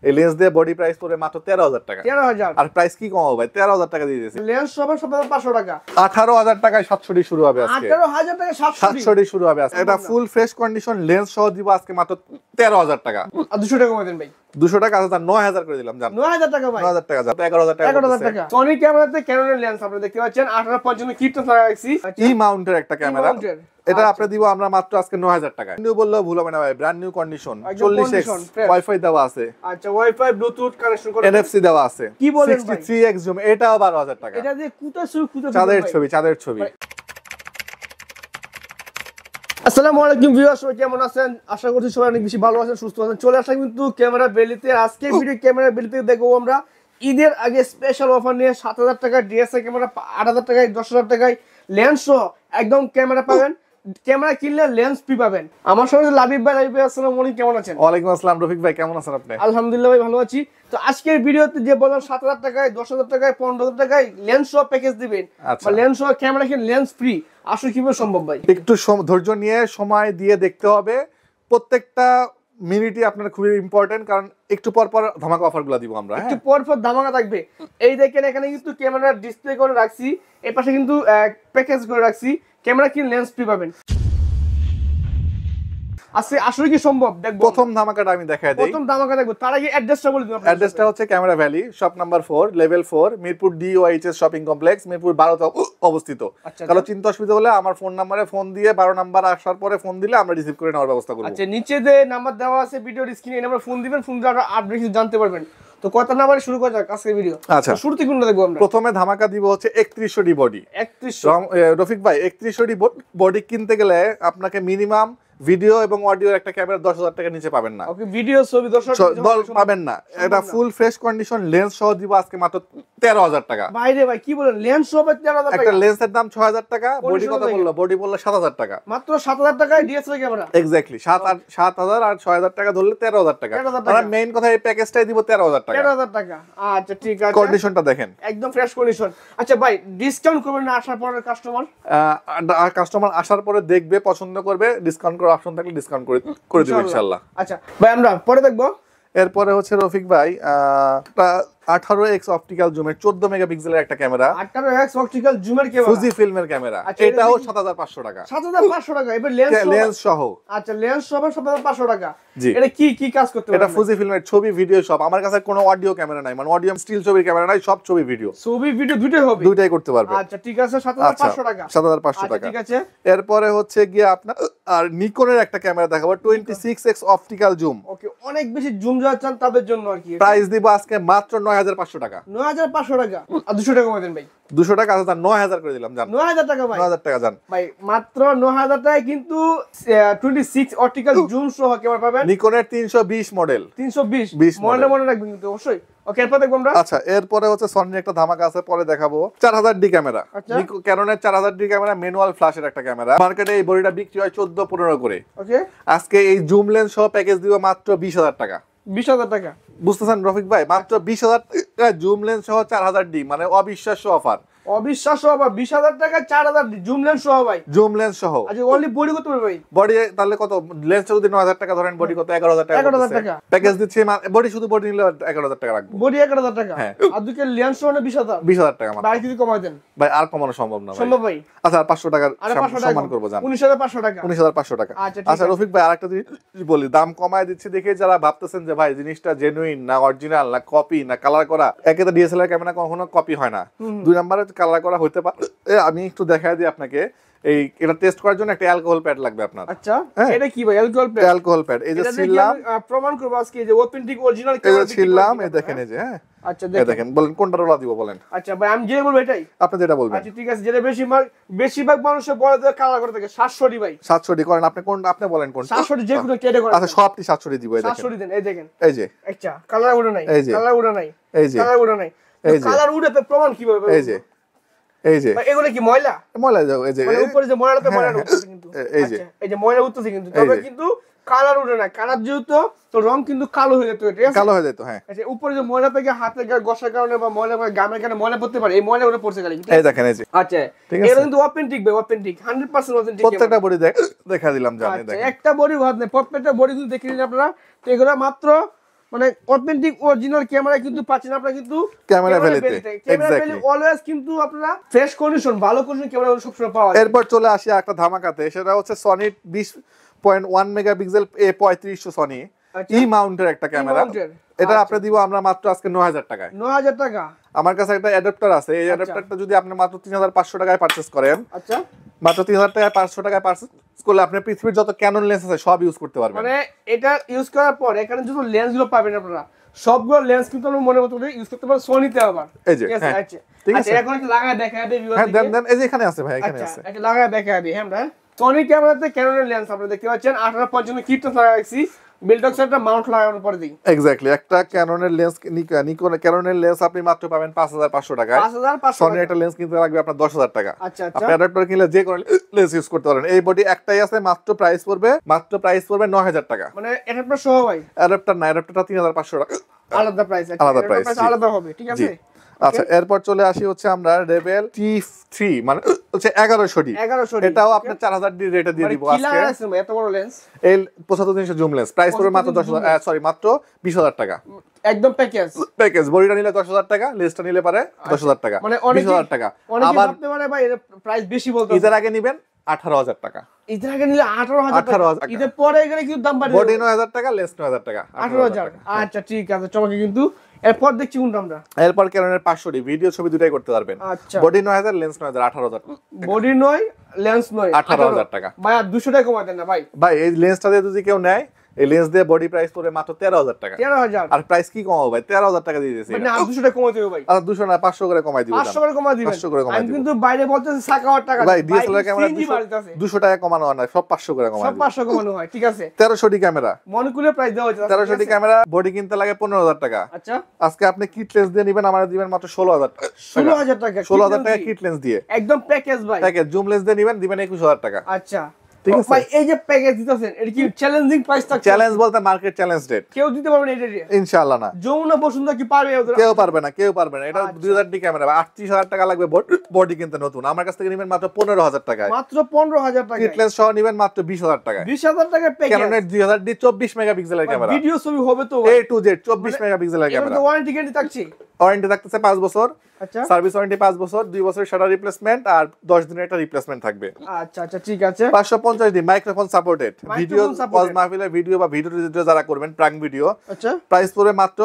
এই লেন্স দিয়ে body price পড়ে মাত্র 13000 টাকা। 13000 আর প্রাইস কি কমাবো ভাই? 13000 টাকা দিয়ে দিয়েছি। লেন্স সব 7500 টাকা। 18000 টাকায় 700 শুরু হবে আজকে। 18000 টাকা 700 শুরু হবে আজকে। এটা ফুল ফ্রেশ কন্ডিশন লেন্স সহ দিব আজকে মাত্র 13000 টাকা। আর 200 টাকা কমাই দেন ভাই। 200 টাকা আছে, 9000 করে দিলাম জান। 9000 টাকা ভাই। 9000 টাকা জান। 11000 টাকা। 11000 টাকা। সনি ক্যামেরাতে ক্যানোনের লেন্স আপনারা দেখতে পাচ্ছেন 1855 কিট লাগা রাখছি। ই মাউন্টের একটা ক্যামেরা। এটা আপনি দিব আমরা মাত্র আজকে 9000 টাকা। নিউ বললেও ভুল হবে না ভাই, brand new condition. 40x wifi দেওয়া আছে। আচ্ছা ওয়াইফাই ব্লুটুথ কানেকশন করা। এনএফসি দেওয়া আছে। কি বলেন ভাই? 63x জুম, এটাও 12000 টাকা। এটা দিয়ে কুতা শুরু কুতা চাঁদের ছবি। আসসালামু আলাইকুম ভিউয়ার্স, সবাই কেমন আছেন? আশা করছি সবাই অনেক বেশি ভালো আছেন, সুস্থ আছেন। চলে আসলাম কিন্তু ক্যামেরা বেলিতে। আজকে ভিডিও ক্যামেরা বেলিতে দেখবো আমরা ঈদের আগে স্পেশাল অফার নিয়ে 7000 টাকা ডিএসএলআর ক্যামেরা, 8000 টাকায় 10000 টাকায় লেন্স সহ একদম ক্যামেরা পাবেন। ক্যামেরা কিনলে লেন্স ফ্রি পাবেন। আমার সঙ্গে লাবিব ভাই। লাবিব ভাই আসসালামু আলাইকুম, কেমন আছেন? ওয়ালাইকুম আসসালাম রফিক ভাই, কেমন আছেন আপনি? আলহামদুলিল্লাহ ভাই, ভালো আছি। তো আজকের ভিডিওতে যে বললাম 7000 টাকায় 10000 টাকায় 15000 টাকায় লেন্স সহ প্যাকেজ দিবেন, বা লেন্স সহ ক্যামেরা কিনলে লেন্স ফ্রি, আসলে কিভাবে সম্ভব ভাই? একটু ধৈর্য নিয়ে সময় দিয়ে দেখতে হবে। প্রত্যেকটা মিনিটই আপনার খুবই ইম্পর্টেন্ট, কারণ একটু পর পর ধামাকা অফারগুলো দিব আমরা। একটু পর পর ধামাকা থাকবে। এই দেখেন এখানে কিন্তু ক্যামেরা ডিসপ্লে করে রাখছি, এই পাশে কিন্তু প্যাকেজ করে রাখছি, ক্যামেরা কিনলে লেন্স ফ্রি পাবেন। আসলে কি সম্ভব দেখব? প্রথম ধামাকাটা আমি দেখাই দেই। প্রথম ধামাকা দেখব, তার আগে অ্যাড্রেসটা বলে দিন। অ্যাড্রেসটা হচ্ছে camera valley, shop number 4, level 4, Mirpur DOHS shopping complex, Mirpur 12 তে অবস্থিত। কারো চিন্তা অসুবিধা হলে আমার ফোন নম্বরে ফোন দিয়ে 12 নাম্বার আসার পরে ফোন দিলে আমরা রিসিভ করে নেওয়ার ব্যবস্থা করব। আচ্ছা, নিচে যে নাম্বার দেওয়া আছে ভিডিওর স্ক্রিনে, এই নাম্বারে ফোন দিবেন, ফোন দিয়ে আপডেট জানতে পারবেন। তো কত নাম্বারে শুরু করা যাক আজকের ভিডিও? আচ্ছা, শুরুতে কোনটা দেখব আমরা? প্রথমে ধামাকা দিব হচ্ছে 3100 বডি। 3100 রফিক ভাই, 3100 বডি কিনতে গেলে আপনাকে মিনিমাম ভিডিও এবং অডিও একটা ক্যামেরা 10000 টাকা নিচে পাবেন না। ওকে, ভিডিও ছবি 10000 পাবেন না। এটা ফুল ফ্রেশ কন্ডিশন লেন্স সহ দিব আজকে মাত্র 13000 টাকা। বাইরে ভাই কি বলেন, লেন্স সহ 13000 টাকা? একটা লেন্সের দাম 6000 টাকা, বডি কত বললো? বডি বললো 7000 টাকা। মাত্র 7000 টাকায় ডিএসএলআর ক্যামেরা। এক্স্যাক্টলি 7000 আর 6000 টাকা ধরলে 13000 টাকা। আমরা মেইন কথা এই প্যাকেজটাই দিব 13000 টাকা। 13000 টাকা। আচ্ছা ঠিক আছে, কন্ডিশনটা দেখেন একদম ফ্রেশ কন্ডিশন। আচ্ছা ভাই, ডিসকাউন্ট করবেন না আসার পরে? কাস্টমার আসার পরে দেখবে, পছন্দ করবে, ডিসকাউন্ট করার অপশন থাকলে ডিসকাউন্ট করে দেব ইনশাআল্লাহ। আচ্ছা ভাই, আমরা পরে দেখবো। এরপরে হচ্ছে রফিক ভাই 18x অপটিক্যাল জুমের 14 মেগাপিক্সেলের একটা ক্যামেরা। 18x অপটিক্যাল জুমের ক্যামেরা, ফুজি ফিল্মের ক্যামেরা। এটাও 7500 টাকা। 7500 টাকা এবার লেন্স সহ। আচ্ছা, লেন্স সহ 7500 টাকা। এটা কি কাজ করতে পারে? এটা ফুজি ফিল্মের ছবি ভিডিও সব। আমার কাছে কোনো অডিও ক্যামেরা নাই, মানে অডিও স্টিল ছবির ক্যামেরা নাই, সব ছবি ভিডিও দুটোই হবে, দুটোই করতে পারবে। আচ্ছা ঠিক আছে, 7500 টাকা। 7500 টাকা, ঠিক আছে। এরপরে হচ্ছে গিয়ে আপনার আর নিকনের একটা ক্যামেরা দেখাবো 26x অপটিক্যাল জুম। ওকে, অনেক বেশি জুম যারা চান তাদের জন্য আর কি। প্রাইস দিব আজকে মাত্র 9500 টাকা। 9500 টাকা। আর 200 টাকা কমাই দেন ভাই। 200 টাকা আছে, 9000 করে দিলাম জান। 9000 টাকা ভাই। 9000 টাকা জান ভাই, মাত্র 9000 টাকায় কিন্তু 26 অপটিক্যাল জুম সহ ক্যামেরা পাবেন। নিকনের 320 মডেল। 320 মডেল মনে রাখবেন কিন্তু অবশ্যই। ওকে, এরপর দেখব আমরা। আচ্ছা, এরপরে হচ্ছে সনির একটা ধামাকা আছে, পরে দেখাবো। 4000D ক্যামেরা, ক্যাননের 4000D ক্যামেরা, ম্যানুয়াল ফ্ল্যাশের একটা ক্যামেরা। মার্কেটে এই বডিটা বিক্রি হয় 14-15 করে। ওকে, আজকে এই জুম লেন্স সহ প্যাকেজ দিব মাত্র 20000 টাকা। 20000 টাকা, বুঝতেছেন রফিক ভাই? মাত্র 20000 টাকা জুম লেন্স সহ 4000D, মানে অবিশ্বাস্য অফার। অবিশ্বাস্য অফার। 20000 টাকা 4000 জুম লেন্স সহ ভাই। জুম লেন্স সহ। আচ্ছা, অনলি বডি কত হবে ভাই? বডি তাহলে কত? লেন্সটা যদি 9000 টাকা ধরেন, বডি কত? 11000 টাকা। 11000 টাকা প্যাকেজ দিচ্ছি। বডি শুধু বডি নিলে 11000 টাকা রাখবো। বডি 11000 টাকা। আর দুকে লেন্স সহ 20000 টাকা মাত্র। ভাই কিছু কমাই দেন ভাই, আর কমানো সম্ভব না ভাই। সম্ভব ভাই? আচ্ছা, আর 500 টাকা সম্মান করব জান। 19500 টাকা। 19500 টাকা। আচ্ছা রফিক ভাই, আরেকটা জিনিস বলি, দাম কমায় দিচ্ছি দেখে যারা ভাবতেছেন যে ভাই জিনিসটা জেনুইন না অরিজিনাল না কপি না কালার করা, একে তো ডিএসএলআর ক্যামেরা কখনো কপি হয় না, 2 নম্বরে কালার করা হইতে পারে। আমি একটু দেখাই দিই আপনাকে। এই এটা টেস্ট করার জন্য একটা অ্যালকোহল প্যাড লাগবে আপনার। আচ্ছা, এটা কি ভাই? Alcohol pad. এই যে ছিলাম, প্রমাণ করব আজকে যে অথেন্টিক অরিজিনাল ক্যামেরা ছিলাম। এই দেখেন, এই যে হ্যাঁ। আচ্ছা দেখেন, বলেন কোনটা রোলা দিব বলেন। আচ্ছা ভাই, আমি যে বলবো এটাই, আপনি যেটা বলবেন। আচ্ছা ঠিক আছে, যেটা বেশিরভাগ মানুষে বলে যে কালার করে থাকে 700 ভাই। 700 করেন আপনি, কোনটা আপনি বলেন কোনটা? 700 যে কোনো কেটে করেন। আচ্ছা, সবটি 700 দিব। এই দেখেন 700 দেন। এই দেখেন, এই যে আচ্ছা, কালার উড়ে নাই, কালার উড়ে নাই, এই যে কালার উড়ে নাই, এই যে কালার উড়ে প্রমাণ কিভাবে? এই যে এই যে ভাই, এগুলো কি ময়লা? ময়লা যাও। এই যে মানে উপরে যে ময়লাতে ময়লা উঠছে কিন্তু। এই যে এই যে ময়লা উঠছে কিন্তু, তবে কিন্তু কালার উঠে না। কালার যেহেতু তো রং কিন্তু কালো হয়ে যেত, ঠিক আছে? কালো হয়ে যেত, হ্যাঁ। আচ্ছা, উপরে যে ময়লা থেকে হাতে ঘষার কারণে বা ময়লা গামের কারণে ময়লা পড়তে পারে, এই ময়লা ওটা পড়ছে খালি। এই দেখেন, এই যে আচ্ছা, এটা কিন্তু অথেন্টিক ভাই, অথেন্টিক 100% অথেন্টিক। প্রত্যেকটা বডি দেখা দিলাম জানেন। দেখেন, একটা বডি বাদ নেই, প্রত্যেকটা বডি কিন্তু দেখে নিন আপনারা। তো এগুলো মাত্র মানে অথেন্টিক অরিজিনাল ক্যামেরা কিন্তু পাচ্ছেন আপনারা কিন্তু ক্যামেরা ভ্যালিতে ক্যামেরা ভ্যালি এক্স্যাক্টলি। অলওয়েজ কিন্তু আপনারা ফ্রেশ কন্ডিশন ভালো কন্ডিশন ক্যামেরা সবসময় পাওয়া যায়। এরপর চলে আসি একটা ধামাকাতে, সেটা হচ্ছে সনি 20.1 মেগাপিক্সেল A3500 সনি আচ্ছা। ই মাউন্টের একটা ক্যামেরা। E-mounted, এটা আচ্ছা। আপনি দিব আমরা মাত্র আজকে 9000 টাকায়। 9000 টাকা। আমার কাছে একটা অ্যাডাপ্টার আছে, এই আচ্ছা। অ্যাডাপ্টারটা যদি আপনি মাত্র 3500 টাকায় পারচেজ করেন, আচ্ছা, মাত্র 3000 টাকায় 500 টাকায় পারচেজ করলে আপনি পৃথিবীর যত ক্যানন লেন্স আছে সব ইউজ করতে পারবেন। মানে এটা ইউজ করার পর এখানে যত লেন্সগুলো পাবেন আপনারা সবগুলো লেন্স কিন্তু আমরা মনে মতো ইউজ করতে পারবেন সোনিতে আবার। এই যে, ঠিক আছে, হ্যাঁ, আচ্ছা ঠিক আছে। আচ্ছা, এখন একটু লাগায় দেখায় দেই ভিউয়ার। হ্যাঁ দেন এই যে এখানে আছে ভাই, এখানে আচ্ছা, আছে। একটা লাগায় দেখায় দিই। হ্যাঁ আমরা সোনি ক্যামেরাতে ক্যানোনের লেন্স আপনারা দেখতে পাচ্ছেন 1855 কিটটা লাগাইছি, বিল্ডক্স একটা মাউন্ট লাগানোর পরে দিই। এক্স্যাক্টলি, একটা ক্যাননের লেন্স নিকন ক্যাননের লেন্স আপনি মাত্র পাবেন 5500 টাকায়। 5500 সনির একটা লেন্স কিনতে লাগবে আপনার 10000 টাকা। আচ্ছা আপনি আচ্ছা, অ্যাডাপ্টার কিনলে যে কোনো লেন্স ইউজ করতে পারেন। এই বডি একটাই আছে, মাত্র প্রাইস পড়বে 9000 টাকা। মানে এটা আপনার সহ ভাই অ্যাডাপ্টার না, অ্যাডাপ্টারটা 3500 টাকা আলাদা প্রাইস, আলাদা price, জি। আলাদা হবে, ঠিক জি। আছে। আচ্ছা, এরপর চলে আসি হচ্ছে আমরা রেবেল T3 মানে হচ্ছে 1100 ডি। 1100 এটাও আপনার 4000 ডি রেটে দিয়ে দিব কি আজকে। লাগাইছেন ভাই এত বড় লেন্স? এই 75300 জুম লেন্স প্রাইস পড়বে মাত্র 10000, সরি মাত্র 20000 টাকা। একদম প্যাকেজ। প্যাকেজ বডিটা নিলে 10000 টাকা, লেন্সটা নিলে পারে 10000 টাকা, মানে অনেকে 20000 টাকা। অনেকে আবার ভাবতে পারে ভাই এর প্রাইস বেশি বলতে। ঈদের আগে নিবেন 18000 টাকা, ঈদের আগে নিলে 18000 টাকা, 18,000 টাকা। ঈদের পরে এখানে কিন্তু দাম বাড়বে বডি 9000 টাকা, লেন্স 9000 টাকা, 18000। আচ্ছা ঠিক আছে, চমকে কিন্তু এরপর দেখছি কোনটা আমরা। এরপর ক্যাননের 500 ডি ভিডিও ছবি দুটাই করতে পারবেন। আচ্ছা, বডি 9000, লেন্স 9000, 18000 টাকা। বডি নয় লেন্স নয় 18,000 টাকা। ভাই আর 200 টাকা কমাই দেন না ভাই। ভাই এই লেন্সটা দিয়ে যদি কেউ নেয়, এই লেন্স দিয়ে বডি প্রাইস পড়বে মাত্র 13000 টাকা। 13000 আর প্রাইস কি কমাবো ভাই, 13000 টাকা দিয়ে দিয়েছি। মানে আর 200 টাকা কমাই দেব ভাই। আর 200 না 500 করে কমাই দিব। 500 করে কমাই দিবেন। 500 করে কমাই আমি দিব। কিন্তু বাইরে বলতেছি 5000 টাকা ভাই ডিএসএলআর ক্যামেরা CNG বাড়িতেছে। 200 টাকা কমানো হয় না, সব 500 করে কমাই সব দিব। 500 কমানো হয়, ঠিক আছে। 1300 ডি ক্যামেরা, মনে করে প্রাইস দেওয়া হচ্ছে 1300 ডি ক্যামেরা বডি কিনতে লাগে 15000 টাকা। আচ্ছা, আজকে আপনি কিট লেন্স দিয়ে নিবেন, আমাদের দিবেন মাত্র 16000 টাকা। 16000 টাকা 16000 টাকা কিট লেন্স দিয়ে। একদম প্যাকেজ ভাই। প্যাকেজ জুম লেন্স দিয়ে নিবেন, দিবেন 21000 টাকা। আচ্ছা ঠিক আছে। ভাই এই যে প্যাকেজ দিতেছেন এটা কি চ্যালেঞ্জিং প্রাইস থাকছে? চ্যালেঞ্জ বলতে মার্কেট চ্যালেঞ্জ রেট, কেউ দিতে পারবে না এটা দিয়ে? ইনশাআল্লাহ না। যমুনা বসুন্ধরা কি পারবে ওদের? কেউ পারবে না, কেউ পারবে না। এটা আচ্ছা। 2000 ডি ক্যামেরা 38000 টাকা লাগবে বডি কিনতে নতুন। আমার কাছ থেকে নিবেন মাত্র 15000 টাকায়। মাত্র 15000 টাকা। কিট লেন্স সহ নিবেন মাত্র 20000 টাকায়। 20000 টাকা প্যাকেজ। ক্যাননের 2000 ডি 24 মেগাপিক্সেলের ক্যামেরা, ভিডিও ছবি হবে তো A to Z 24 মেগাপিক্সেলের এর ক্যামেরা। তো ওয়ারেন্টি গ্যারান্টি থাকছে। ওয়ারেন্টি থাকতেছে 5 বছর, আচ্ছা সার্ভিস ওয়ারেন্টি 5 বছর, 2 বছরের শাটার রিপ্লেসমেন্ট আর 10 দিনের একটা রিপ্লেসমেন্ট থাকবে। আচ্ছা আচ্ছা ঠিক আছে। 550 D microphone supported video, supported। ওয়াজ মাহফিলের ভিডিও বা ভিডিও যারা করবেন প্রাং ভিডিও, আচ্ছা প্রাইস পড়বে মাত্র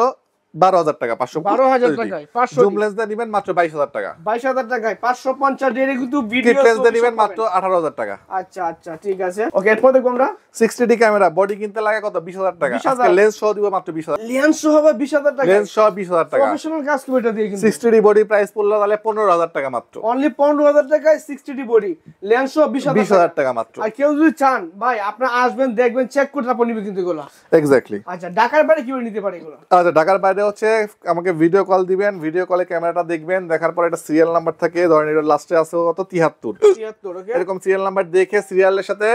12000 টাকা। 12000 টাকায় 500 জুম লেন্স দিয়ে নিবেন মাত্র 22000 টাকা। 22000 টাকায় 550 এর কিন্তু কিট ভিডিও লেন্স দিয়ে নিবেন মাত্র 18000 টাকা। আচ্ছা আচ্ছা ঠিক আছে। ওকে এরপর দেখব আমরা 60 ডি ক্যামেরা বডি কিনতে লাগে কত 20000 টাকা। 20,000 আজকে লেন্স সহ দিব মাত্র 20000। লেন্স সহ হবে 20000 টাকা। লেন্স সহ 20000 টাকা। প্রফেশনাল কাজ করে এটা দিয়ে কিন্তু 60 ডি বডি প্রাইস পড়লো তাহলে 15000 টাকা মাত্র। অনলি 15000 টাকায় 60 ডি বডি লেন্স সহ 20000 টাকা মাত্র। আর কেউ যদি চান ভাই আপনারা আসবেন দেখবেন চেক করে তারপর নিবে কিন্তু এগুলো। এক্স্যাক্টলি। আচ্ছা ঢাকার বাইরে কিভাবে নিতে পারে এগুলো? আচ্ছা ঢাকার বাইরে হচ্ছে আমাকে ভিডিও কল দিবেন, ভিডিও কলে ক্যামেরাটা দেখবেন, দেখার পর একটা সিরিয়াল নাম্বার থাকে, ধরেন এটা লাস্টে আছে কত 73, 73 ওকে। এরকম সিরিয়াল নাম্বার দেখে সিরিয়ালের সাথে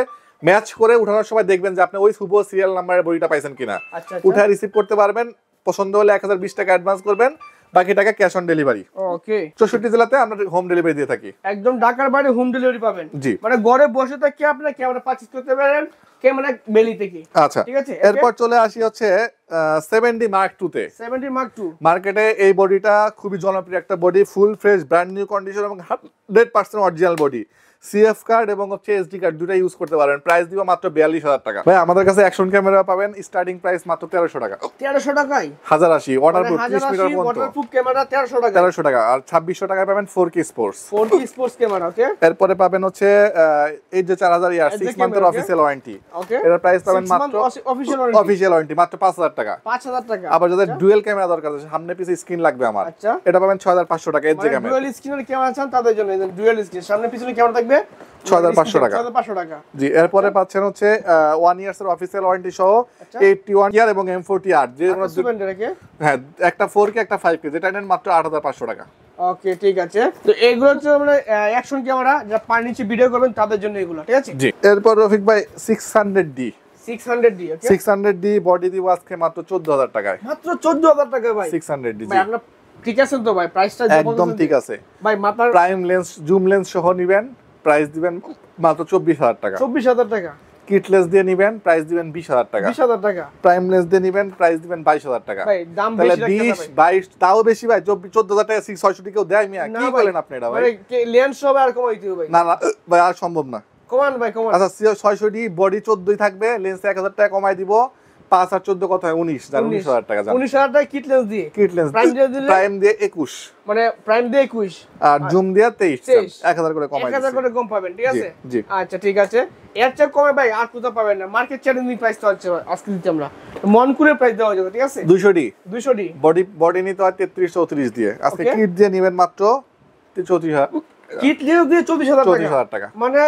ম্যাচ করে উঠানোর সময় দেখবেন যে আপনি ওই শুভ সিরিয়াল নাম্বারের বইটা পাইছেন কিনা। আচ্ছা উঠে রিসিভ করতে পারবেন। পছন্দ হলে 1020 টাকা অ্যাডভান্স করবেন, বাকি টাকা ক্যাশ অন ডেলিভারি। ওকে 64 জেলাতে আমরা হোম ডেলিভারি দিয়ে থাকি। একদম ঢাকার বাইরে হোম ডেলিভারি পাবেন। জি। মানে ঘরে বসে থেকে আপনি ক্যামেরা পারচেজ করতে পারেন ক্যামেরা বেলি থেকে। আচ্ছা ঠিক আছে। এরপর চলে আসি হচ্ছে 70 মার্ক 2 তে। 70 মার্ক 2 মার্কেটে এই বডিটা খুবই জনপ্রিয় একটা body, full fresh brand new condition এবং 100% অরিজিনাল বডি। সিএফ কার্ড এবং হচ্ছে এসডি কার্ড দুটো ইউজ করতে পারেন। প্রাইস দিব মাত্র 42000 টাকা। ভাই আমাদের কাছে অ্যাকশন ক্যামেরা পাবেন স্টার্টিং প্রাইস মাত্র 1300 টাকা। 1300 টাকায় 1080 ওয়াটারপ্রুফ 30 মিটার পর্যন্ত ওয়াটারপ্রুফ ক্যামেরা 1300 টাকা। 1300 টাকা। আর 2600 টাকায় পাবেন 4K sports. 4K sports camera okay. এরপরে পাবেন হচ্ছে এই যে 4000 ইয়ার SJ 6 মান্থের camera, অফিসিয়াল ওয়ারেন্টি। ওকে এর প্রাইস পাবেন 6 মাত্র month official warranty. Official warranty মাত্র 5000 টাকা। 5000 টাকা। আবার যাদের ডুয়াল ক্যামেরা দরকার আছে, সামনে পিছে স্ক্রিন লাগবে আমার, আচ্ছা এটা পাবেন 6500 টাকা। এর যে মানে ক্যামেরা ডুয়াল স্ক্রিনের ক্যামেরা চান তাদের জন্য ডুয়াল স্ক্রিন সামনে পিছনে ক্যামেরা থাকবে 6500 টাকা। 6500 টাকা। জি এরপরে পাচ্ছেন হচ্ছে 1 ইয়ার্স এর অফিসিয়াল ওয়ারেন্টি সহ আচ্ছা। 81 ইয়ার এবং M40R যে কোনো সুপার রেখে হ্যাঁ একটা 4K একটা 5K যেটা নেন মাত্র 8500 টাকা। ওকে ঠিক আছে। তো এগুলো হচ্ছে মানে অ্যাকশন ক্যামেরা যা পার নিচে ভিডিও করবেন তাদের জন্য এগুলো, ঠিক আছে। জি এরপর রফিক ভাই 600D 600D ওকে। 600D বডি দিব আজকে মাত্র 14000 টাকায়। মাত্র 14000 টাকা ভাই। 600D ভাই জি আপনার ঠিক আছেন তো ভাই প্রাইসটা একদম ঠিক আছে ভাই মাত্র প্রাইম লেন্স জুম লেন্স সহ নিবেন, প্রাইস দিবেন মাত্র 24000 টাকা। 24000 টাকা কিট লেন্স দিয়ে নিবেন প্রাইস দিবেন 20000 টাকা, 20000 টাকা। প্রাইম লেন্স দিয়ে নিবেন প্রাইস দিবেন 22000 টাকা। ভাই দাম তাহলে বেশি 20 22 তাও বেশি ভাই, 14000 টাকা 600 কেউ দেয় মিয়া? কি বলেন আপনি এটা ভাই? লেন্স সব আর কমাইতে হবে ভাই। না না ভাই আর সম্ভব না। কমান ভাই কমান। আচ্ছা 600 বডি 14 থাকবে, লেন্স 1000 টাকা কমাই দিব, 5 আর 14 কত হয় 19, জান 19000 টাকা জান। 19000 টাকা কিট লেন্স দিয়ে, কিট লেন্স প্রাইম দিয়ে 21, মানে প্রাইম দিয়ে 21 আর জুম দিয়ে 23, 1000 করে কমাই 1000 করে কম পাবেন, ঠিক আছে? জি। আচ্ছা ঠিক আছে, এর চেয়ে কমে ভাই আর কোথাও পাবেন না। মার্কেট চ্যালেঞ্জিং প্রাইস তো হচ্ছে আজকে দিচ্ছি আমরা, মনকুরের প্রাইস দেওয়া যাবে, ঠিক আছে? 200 200 বডি নিতে হয় 33 34 দিয়ে, আজকে Okay. কিট দিয়ে নেবেন মাত্র 34000, কিট লেন্স দিয়ে 24000 টাকা, মানে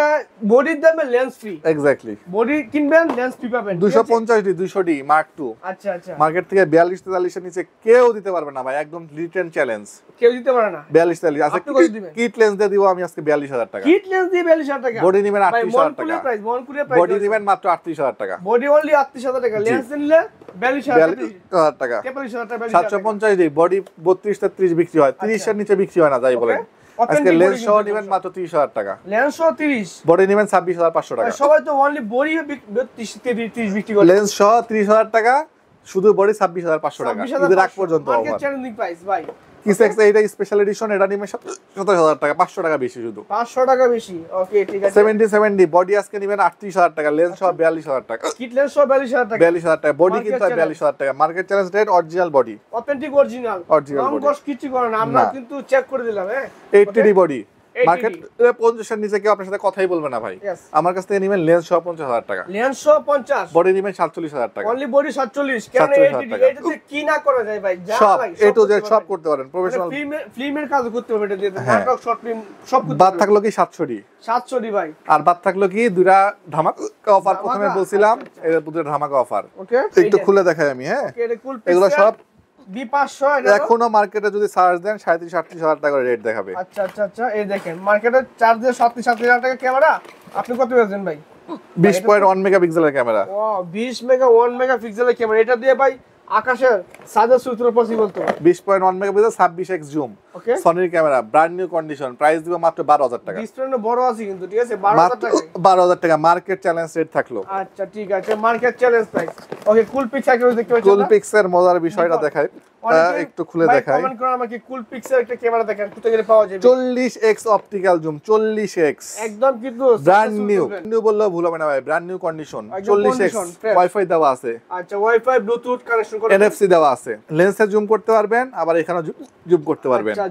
বডির দামে লেন্স ফ্রি। এক্স্যাক্টলি। বডি কিনবেন লেন্স ফ্রি পাবেন, 250 মার্ক 2। আচ্ছা আচ্ছা, মার্কেট থেকে 42 43 এর নিচে কেউ দিতে পারবে না ভাই, একদম রিটেন চ্যালেঞ্জ। কেউ দিতে পারে না। 42 43 আজকে আপনি কত দিবেন? কিট লেন্স দিয়ে দিব আমি আজকে 42000 টাকা। কিট লেন্স দিয়ে 42000 টাকা, বডি নেবেন ভাই 38000 টাকা, মনকুরের প্রাইস, মনকুরের প্রাইস বডি নেবেন মাত্র 38000 টাকা, বডি অনলি 38000 টাকা, লেন্স নিলে 42000 টাকা, 44000 টাকা, 750 বডি 32 33 বিক্রি হয়, 30 এর নিচে বিক্রি হয় না যাই বলেন। আজকে লেন্স সহ নেবেন মাত্র 30000 টাকা, লেন্স সহ 30, বডি নেবেন 26500 টাকা। সবাই তো অনলি বডি 30 বিক্রি করে, লেন্স সহ 30000 টাকা, শুধু বডি 26500 টাকা, ঈদের আগ পর্যন্ত মার্কেট অফার। চ্যালেঞ্জিং প্রাইস ভাই। কিসেক্স এটা স্পেশাল এডিশন, এটা নিবে 27000 টাকা, 500 টাকা বেশি শুধু, 500 টাকা বেশি। ওকে ঠিক আছে, 70 বডি আজকে নেবেন 38000 টাকা, লেন্স সহ 42000 টাকা, কিট লেন্স সহ 42000 টাকা, 42000 টাকা, বডি Market কিন্তু challenge। 42000 টাকা, market challenge rate, original body, authentic original Original রং body। কস কিছু করে না, আমরা না। কিন্তু চেক করে দিলাম। হ্যাঁ 80 বডি, 80 মার্কেট 50 এর নিচে কেউ আপনার সাথে কথাই বলবে না ভাই। Yes। আমার কাছ থেকে নেবেন লেন্স সহ 50000 টাকা, লেন্স সহ 50, বডি নেবেন 47000 টাকা, অনলি বডি 47, কেন 47,000 80 টাকা। এটাতে কি না করা যায় ভাই? যা সব ভাই এ টু জেড করতে সব পারবেন। করতে পারেন, প্রফেশনাল। ফিল্মের কাজ করতে হবে এটা দিয়ে, হ্যাঁ। নাটক শর্ট ফিল্ম সব করতে বাদ পারবেন। থাকলো কি 700 700 ভাই। আর বাদ থাকলো কি দুইটা ধামাকা অফার, ধামাকা? প্রথমে বলছিলাম আচ্ছা, এই দুটো ধামাকা অফার, ওকে একটু খুলে দেখাই আমি। হ্যাঁ ওকে, এটা কুল এগুলো সব B500 এটা তো? এখনো মার্কেটে যদি সার্চ দেন 37-38 টাকা করে রেট দেখাবে। আচ্ছা আচ্ছা আচ্ছা, এই দেখেন মার্কেটে চার্জ দিয়ে 37,000 টাকা ক্যামেরা, আপনি কত পেয়েছেন ভাই? 20.1 মেগাপিক্সেলের ক্যামেরা, ও 20 মেগা 1 মেগাপিক্সেলের ক্যামেরা, এটা দিয়ে ভাই আকাশের সাজা সুতরা পসিবল তো। 20.1 মেগাপিক্সেল 26x জুম, ওকে সনির camera, brand new condition, price দিব মাত্র 12000 টাকা, ডিসপ্লে বড় আছে কিন্তু, ঠিক আছে? 12000 মাত্র টাকা। 12000 টাকা মার্কেট চ্যালেঞ্জ রেট থাকলো। আচ্ছা ঠিক আছে, মার্কেট চ্যালেঞ্জ প্রাইস। ওকে কুল পিক্স আইকন দেখতে পাচ্ছেন কুল না? পিক্সের মজার বিষয়টা নিকন। দেখাই, অনেকে একটু খুলে ভাই দেখাই। কমেন্ট করেন আমাকে কুল পিক্সের একটা ক্যামেরা দেখেন, কোথায় গেলে পাওয়া যাবে? 40x অপটিক্যাল জুম, 40x একদম কিন্তু ব্র্যান্ড successful নিউ, করবেন। নিউ বললেও ভুল হবে না ভাই, ব্র্যান্ড নিউ কন্ডিশন, একদম 40x condition, fresh। ওয়াইফাই দেওয়া আছে, আচ্ছা ওয়াইফাই ব্লুটুথ কানেকশন করে, এনএফসি দেওয়া আছে, লেন্সে জুম করতে পারবেন, আবার এখানে জুম করতে পারবেন, আচ্ছা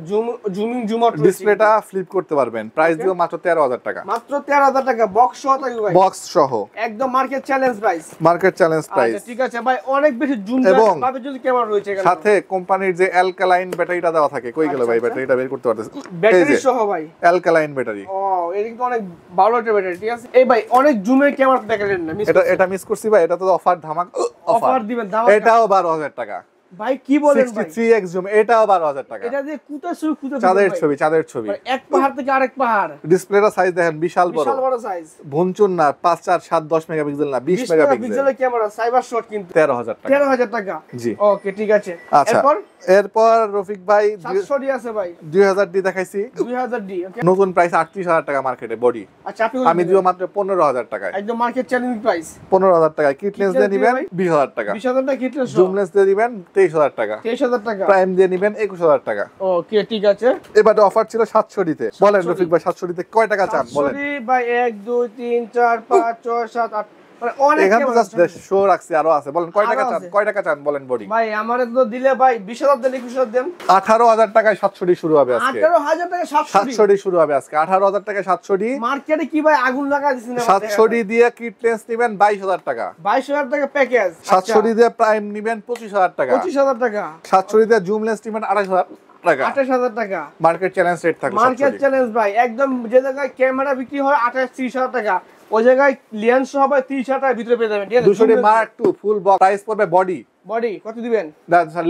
জুমিং জুম আউট ডিসপ্লেটা ফ্লিপ করতে পারবেন, প্রাইস দিব মাত্র 13000 টাকা, মাত্র 13000 টাকা, বক্স সহ থাকবে ভাই, বক্স সহ, একদম market challenge price. Market challenge price. আচ্ছা ঠিক আছে ভাই, অনেক বেশি জুম এবং ভাবে যদি ক্যামেরা রয়েছে এখানে, সাথে কোম্পানির যে অ্যালকালাইন ব্যাটারিটা দেওয়া থাকে, কই গেল আচ্ছা, ভাই আচ্ছা। ব্যাটারিটা বের করতে পারতেছে, ব্যাটারি সহ ভাই, অ্যালকালাইন ব্যাটারি। ও এটা কিন্তু অনেক ভালো একটা ব্যাটারি, ঠিক আছে? এই ভাই অনেক জুমের ক্যামেরা দেখালেন না, এটা মিস করছি ভাই, এটা তো অফার ধামাকা অফার অফার, দিবেন দাম। এটাও 12000 টাকা, ভাই কি বলেন ভাই? 63x জুম, এটাও 12000 টাকা, এটা দিয়ে কোথায় শুরু কোথায় চাঁদের ভাই? ছবি, চাঁদের ছবি, মানে এক পাহাড় থেকে আরেক পাহাড়, ডিসপ্লেটা সাইজ দেখেন বিশাল বড়, বিশাল বড় সাইজ, ভুনচুন না 5 4 7 10 মেগাপিক্সেল না 20 মেগাপিক্সেল, মেগাপিক্সেলের ক্যামেরা, সাইবার শট কিন্তু 13000 টাকা। 13000 টাকা। জি ওকে ঠিক আছে, আচ্ছা, এরপর এরপর রফিক ভাই 700 ডি আছে ভাই, 2000 ডি দেখাইছি, 2000 ডি। ওকে নতুন প্রাইস 38000 টাকা মার্কেটে বডি, আচ্ছা আপনি আমি দিব মাত্র 15000 টাকায়, একদম মার্কেট চ্যালেঞ্জ প্রাইস, 15000 টাকায়, কিট লেন্স দিয়ে lens দিয়ে নেবেন ভাই? 20000 টাকা, 20000 টাকা কিটলে জুম লেন্স দিয়ে দিবেন 23000 টাকা, 23000 টাকা। প্রাইম দিয়ে নেবেন 21000 টাকা। ওকে ঠিক আছে, এবারে অফার ছিল 700 ডিতে, বলেন রফিক ভাই 700 ডিতে কয় টাকা চান বলেন? 700 ডি ভাই 1 2 3 4 5 6 7 8, মানে অনেক এখানে ক্যামেরা জাস্ট শো রাখছি, আরো আছে, বলেন কয় টাকা আরো চান, আছে। কয় টাকা চান বলেন বডি? ভাই আমারে তো দিলে ভাই 20000 দেন, 21000 দেন, 18000 টাকায় 700 ডি শুরু হবে আজকে, 18000 টাকা 700 700 ডি শুরু হবে আজকে, 18000 টাকায় 700 ডি, মার্কেটে কি ভাই আগুন লাগা দিছেন? 700 ডি দিয়ে কিট লেন্স নেবেন 22000 টাকা, 22000 টাকা প্যাকেজ, 700 ডি দিয়ে প্রাইম নেবেন 25000 টাকা, 25000 টাকা, 700 ডি দিয়ে জুম লেন্স নেবেন 28000 টাকা, 28000 টাকা। মার্কেট চ্যালেঞ্জ রেট থাকবে মার্কেট 700 চ্যালেঞ্জ ভাই, একদম যে জায়গায় ক্যামেরা বিক্রি হয় 28-30,000 টাকা, ওই জায়গায় লেন্স সহ ভাই 30,000 টাকার ভিতরে পেয়ে যাবেন, ঠিক আছে? 200 D mark 2 full box, price পড়বে বডি, বডি কত দিবেন?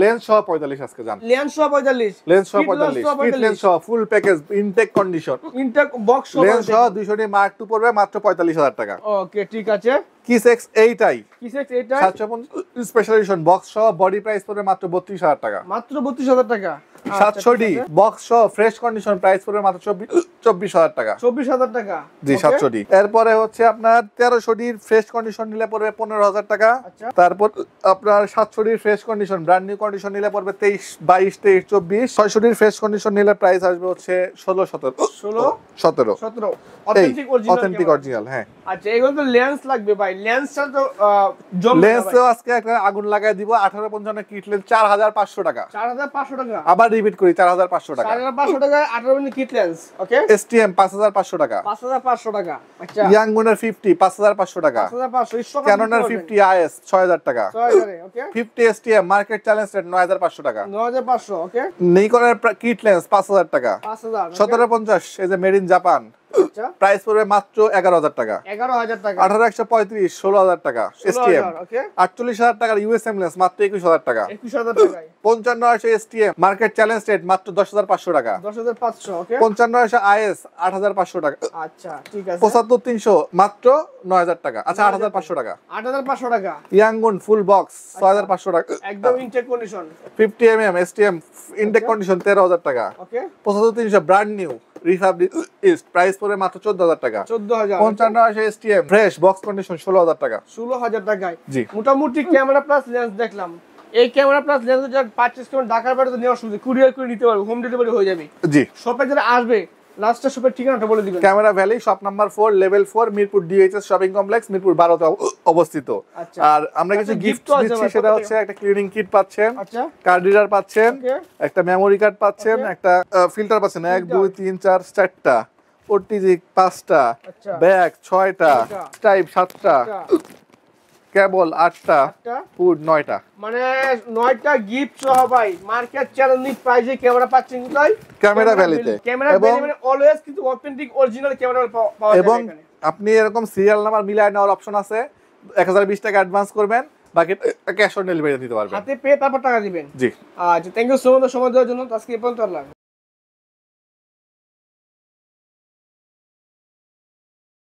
লেন্স সহ 45 আজকে জান, লেন্স সহ 45, লেন্স সহ কিট লেন্স 45, কিট লেন্স সহ full package, intact condition, intact box সহ লেন্স সহ 200 ডি মার্ক 2 পড়বে মাত্র 45000 টাকা। ওকে ঠিক আছে, কিসেক্স এইটাই কিসেক্স এটা 750 স্পেশাল এডিশন বক্স সহ বডি প্রাইস পড়বে মাত্র 32000 টাকা। মাত্র 32000 টাকা। 700D বক্স সহ ফ্রেশ কন্ডিশন প্রাইস পড়বে মাত্র 24000 টাকা। 24000 টাকা জি 700D। এরপরে হচ্ছে আপনার 1300D ফ্রেশ কন্ডিশন নিলে পড়বে 15000 টাকা। আচ্ছা। তারপর আপনার 700D fresh condition brand new condition নিলে পড়বে 22 23 600D ফ্রেশ কন্ডিশন নিলে প্রাইস আসবে হচ্ছে 16 17 অথেন্টিক অরিজিনাল। হ্যাঁ আচ্ছা, এগুলো তো লেন্স লাগবে ভাই, লেন্সটা তো জমবে না লেন্স ভাই। আজকে একটা আগুন লাগায় দিব 1855 কিট লেন্স 4500 টাকা। 4500 টাকা। আবার রিপিট করি 4500 টাকা। 4500 টাকা 18 কিট লেন্স। ওকে। STM 5500 টাকা। 5500 টাকা। আচ্ছা। ইয়াংগুনের 50 5500 টাকা। 5500। ক্যাননের 50 IS 6000 টাকা। 6000। ওকে। 50 STM মার্কেট চ্যালেঞ্জ রেট 9500 টাকা। 9500। ওকে। নিকনের কিট লেন্স 5000 টাকা। 5000। 1750 এই যে মেড ইন জাপান আচ্ছা। প্রাইস পড়বে মাত্র 11000 টাকা। 11000 টাকা। 18135 16000 টাকা। STM 48000 টাকার USM লেন্স মাত্র 21000 টাকা। 21000 টাকায়। 5500 STM মার্কেট চ্যালেঞ্জ রেট মাত্র 10500 টাকা। 10500। ওকে। 5500 IS 8500 টাকা। আচ্ছা, ঠিক আছে। 75300 মাত্র 9000 টাকা। আচ্ছা 8500 টাকা। 8500 টাকা। ইয়াংগুন ফুল বক্স 6500 টাকা। একদম intact condition. 50 mm STM intact condition 13000 টাকা। Okay. 75300 brand new refurbished price পড়বে মাত্র 14000 টাকা। 14000। 5500 STM ফ্রেশ বক্স কন্ডিশন 16000 টাকা। 16000 টাকায়। জি। মোটামুটি ক্যামেরা প্লাস লেন্স দেখলাম। এই ক্যামেরা প্লাস লেন্স যা পারচেজ করুন ঢাকার বাইরে তো নেওয়া সুবিধা, কুরিয়ার করে নিতে পারবে, হোম ডেলিভারি হয়ে যাবে। জি। শপে যারা আসবে লাস্টের শপের ঠিকানাটা বলে দিবেন। Camera valley shop number 4 level 4 Mirpur DHS shopping complex Mirpur 12 তে অবস্থিত। আচ্ছা। আর আমরা কিছু একটা গিফট gift ও আছে দিচ্ছি, ভাই, সেটা কত হচ্ছে একটা ক্লিনিং কিট পাচ্ছেন, আচ্ছা। কার্ড রিডার পাচ্ছেন, ওকে। একটা মেমোরি কার্ড পাচ্ছেন, ওকে। একটা ফিল্টার পাচ্ছেন 1 2 3 4 4টা, ওটিজি 5টা, আচ্ছা। ব্যাগ 6টা, আচ্ছা। টাইপ 7টা, কেবল 8টা, আচ্ছা। ফুড 9টা। মানে 9টা গিফট সহ ভাই মার্কেট চ্যালেঞ্জিং প্রাইসে ক্যামেরা পাচ্ছেন কোথায়? ক্যামেরা ভ্যালিতে। ক্যামেরা এবং ভ্যালি মানে অলওয়েজ কিন্তু অথেন্টিক অরিজিনাল ক্যামেরা পাওয়া যায় এবং এখানে। আপনি এরকম সিরিয়াল নাম্বার মিলায় নেওয়ার অপশন আছে। 1020 টাকা অ্যাডভান্স করবেন, বাকি ক্যাশ অন ডেলিভারি দিতে পারবেন। হাতে পেয়ে তারপর টাকা দিবেন। জি। আচ্ছা, থ্যাংক ইউ সো মাচ সময় দেওয়ার জন্য। আজকে এই পর্যন্ত।